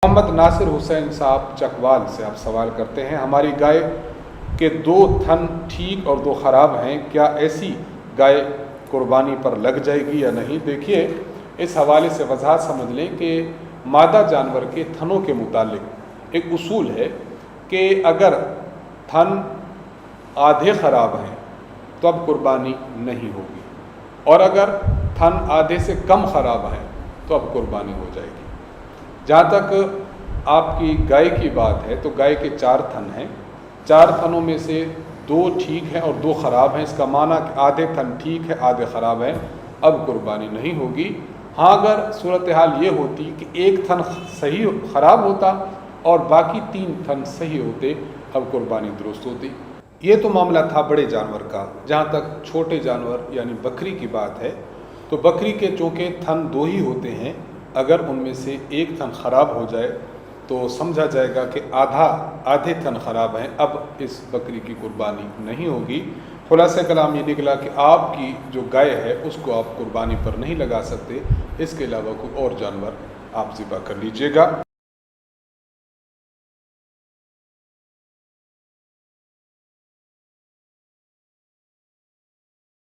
मोहम्मद नासिर हुसैन साहब चकवाल से आप सवाल करते हैं, हमारी गाय के 2 थन ठीक और 2 ख़राब हैं, क्या ऐसी गाय कुर्बानी पर लग जाएगी या नहीं। देखिए, इस हवाले से वजाहत समझ लें कि मादा जानवर के थनों के मुतालिक एक उसूल है कि अगर थन आधे ख़राब हैं तो अब कुर्बानी नहीं होगी, और अगर थन आधे से कम ख़राब हैं तो अब कुर्बानी हो जाएगी। जहाँ तक आपकी गाय की बात है तो गाय के 4 थन हैं, 4 थनों में से 2 ठीक हैं और 2 ख़राब हैं। इसका माना कि आधे थन ठीक है, आधे ख़राब हैं, अब कुर्बानी नहीं होगी। हाँ, अगर सूरत हाल ये होती कि एक थन सही ख़राब होता और बाकी 3 थन सही होते, अब कुर्बानी दुरुस्त होती। ये तो मामला था बड़े जानवर का। जहाँ तक छोटे जानवर यानी बकरी की बात है तो बकरी के चूँकि थन 2 ही होते हैं, अगर उनमें से एक थन ख़राब हो जाए तो समझा जाएगा कि आधे थन ख़राब हैं, अब इस बकरी की कुर्बानी नहीं होगी। खुलासा कलाम ये निकला कि आपकी जो गाय है उसको आप कुर्बानी पर नहीं लगा सकते, इसके अलावा कोई और जानवर आप ज़िबा कर लीजिएगा।